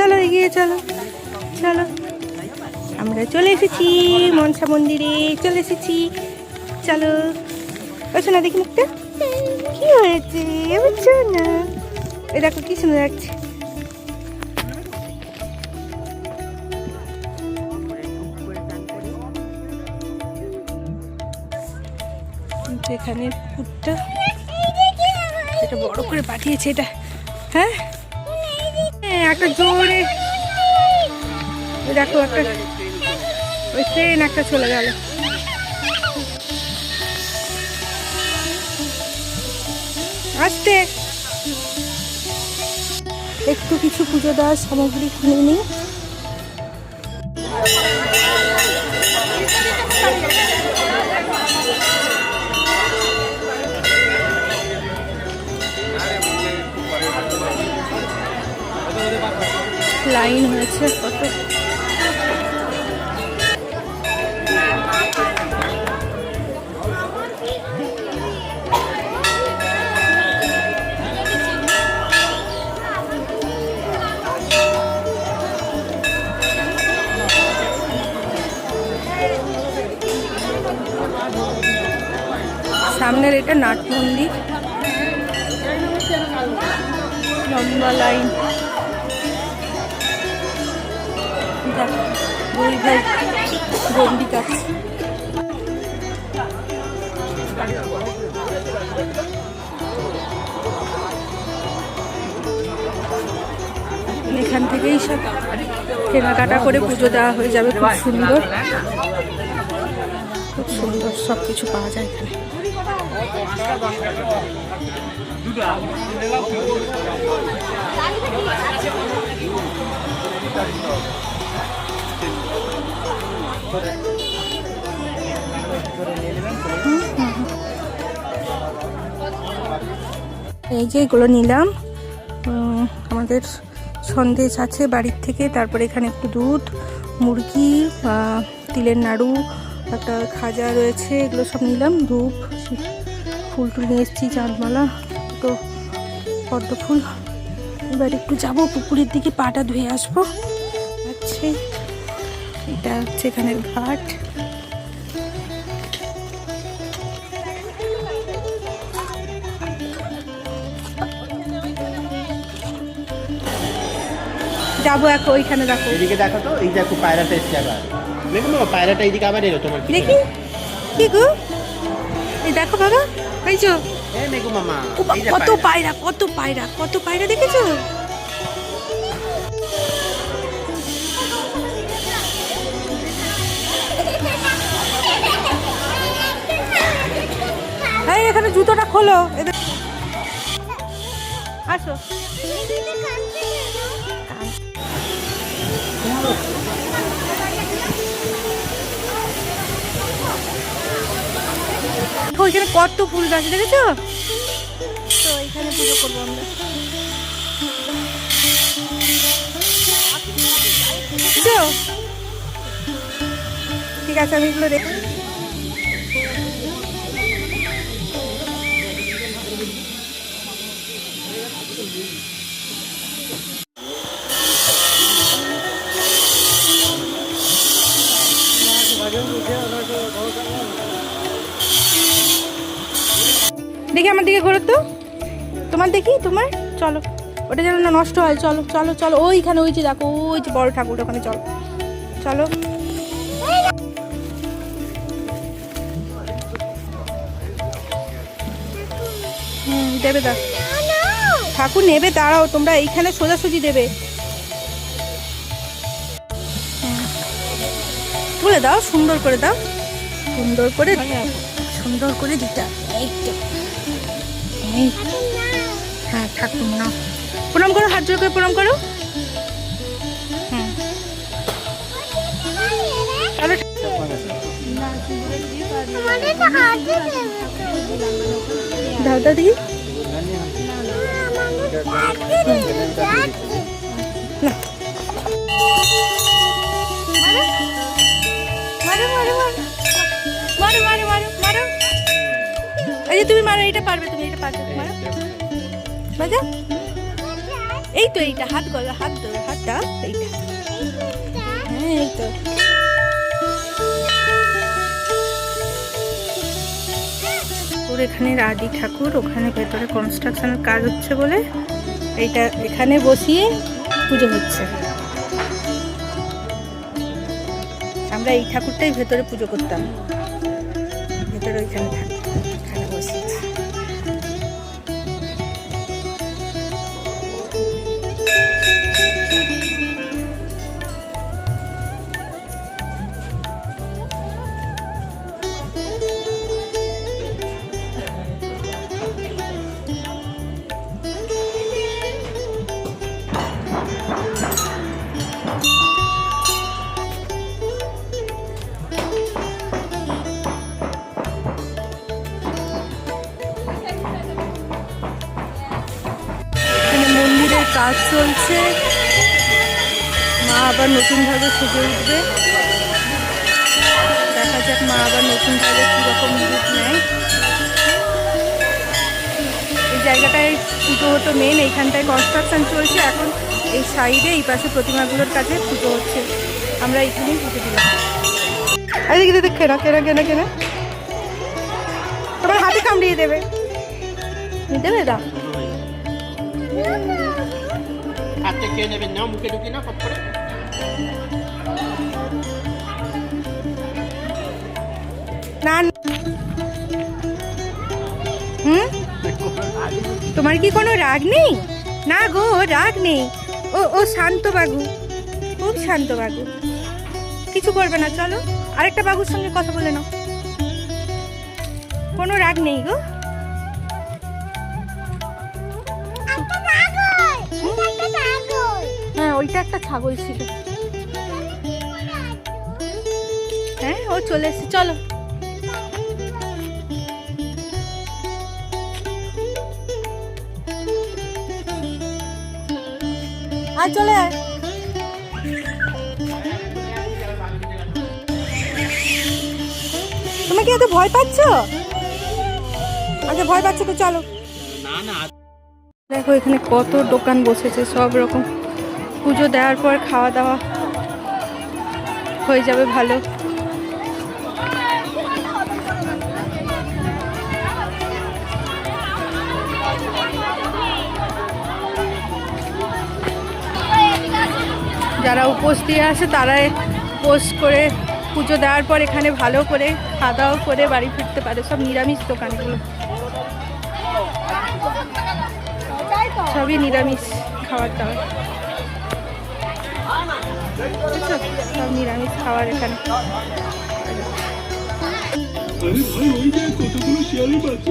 চলো এগিয়ে চলো চলো, আমরা চলে এসেছি মনসা মন্দিরে, চলে এসেছি। চলো ওঠো না, দেখি মুখটা কি হয়েছে বুঝছো না? এই দেখো কি সুন্দর লাগছে। এখানে পুকুরটা এটা বড় করে পাঠিয়েছে এটা। হ্যাঁ একটা জোরে দেখো, একটা ওই ট্রেন একটা চলে গেল। আসতে একটু কিছু পুজো দেওয়ার সামগ্রী কিনে নিই। লাইন হয়েছে কত। সামনের এটা নাট মন্দির, লম্বা লাইন। দুই ভাই গন্ডি কাটছে। এখান থেকেই সব কেনাকাটা করে পুজো দেওয়া হয়ে যাবে। খুব সুন্দর, খুব সুন্দর সব কিছু পাওয়া যায় এখানে। এই যে এগুলো নিলাম, আমাদের সন্দেশ আছে বাড়ির থেকে, তারপরে এখানে একটু দুধ, মুরগি, তিলের নাড়ু, একটা খাজা রয়েছে, এগুলো সব নিলাম। ধূপ, ফুল টুল নিয়ে এসেছি, চাঁদমালা, তো পদ্ম ফুল। এবার একটু যাবো পুকুরের দিকে, পাটা ধুয়ে আসবো। আচ্ছা এটা হচ্ছে এখানের ঘাট। যাবো এখন ওইখানে, দেখো এদিকে দেখো তো, এই দেখো পায়রাটা এসছে আবার। দেখো না পায়রাটা এইদিকে আবার এলো তোমার। দেখি কি গো, এই দেখো বাবা, পাইছো? এই মেঘু মামা, কত পায়রা, কত পায়রা, কত পায়রা দেখেছো? এই এখানে জুতোটা খোলো, আসো। ওইখানে কত ফুল গাছ দেখেছো তো, এখানে পুজো করবো আমরা। ঠিক আছে, আমি এগুলো দেখি। দেখি আমার দিকে ঘোরো তো, তোমার দেখি, তোমার চলো, ওটা যেন না নষ্ট হয়। চলো চলো চলো, ওইখানে ওই যে দেখো, ওই যে বড় ঠাকুর, ওখানে চলো চলো। দেবে দাও, ঠাকুর নেবে, দাঁড়াও তোমরা, এইখানে সোজাসুজি দেবে। তুলে দাও, সুন্দর করে দাও, সুন্দর করে, সুন্দর করে দিতে। এই তো, হ্যাঁ ঠাকুর নাও, প্রণাম করো, হাত জোর করে প্রণাম করো। দাও দাও দেখি, এই যে তুমি মারো, এটা পারবে, তুমি এটা পারবে, মারো, বাজা। এই তো এইটা, হাত গলা, হাত ধরে, হাত দাও, এইটা। হ্যাঁ এই তো। ওর এখানে রাধি ঠাকুর, ওখানে ভেতরে কনস্ট্রাকশনের কাজ হচ্ছে বলে এইটা এখানে বসিয়ে পুজো হচ্ছে। আমরা এই ঠাকুরটাই ভেতরে পুজো করতাম, ভেতরে ওইখানে থাকতো, এখানে বসিয়েছি। মন্দিরের কাজ চলছে, মা আবার নতুনভাবে সেজে উঠবে। দেখা যাক মা আবার নতুনভাবে কীরকম রূপ নেয়। এই জায়গাটায় পুজো হতো মেন, এইখানটায় কনস্ট্রাকশন চলছে এখন। এই সাইডে এই পাশে প্রতিমাগুলোর কাছে পুজো হচ্ছে, আমরা এইখানেই পুজো দিলাম। এদিকে দেখ, কেনা কেনা কেনা কেনা তোমার হাতে কামড়িয়ে দেবে, দেবে দা। হাতে খেয়ে নেবেন না, মুখে ঢুকি না কপ করে। না তোমার কি কোনো রাগ নেই? না গো, রাগ নেই। ও শান্ত বাবু, খুব শান্ত বাবু, কিছু করবে না। চলো আরেকটা বাবুর সঙ্গে কথা বলে নাও, কোনো রাগ নেই গো। হ্যাঁ ওইটা একটা ছাগল ছিল। হ্যাঁ ও চলে এসেছে, চলো। আর চলে আয়। তুমি কি এত ভয় পাচ্ছ? আচ্ছা ভয় পাচ্ছ তো চলো। না না, দেখো এখানে কত দোকান বসেছে, সব রকম। পুজো দেওয়ার পর খাওয়া দাওয়া হয়ে যাবে ভালো। যারা উপোস দিয়ে আসে তারা উপোস করে পুজো দেওয়ার পর এখানে ভালো করে খাওয়া দাওয়া করে বাড়ি ফিরতে পারে। সব নিরামিষ দোকানগুলো, সবই নিরামিষ খাবার দাবার, সব নিরামিষ খাবার এখানে। আরে ভাই ওই যে কতগুলো শিয়ালের বাচ্চা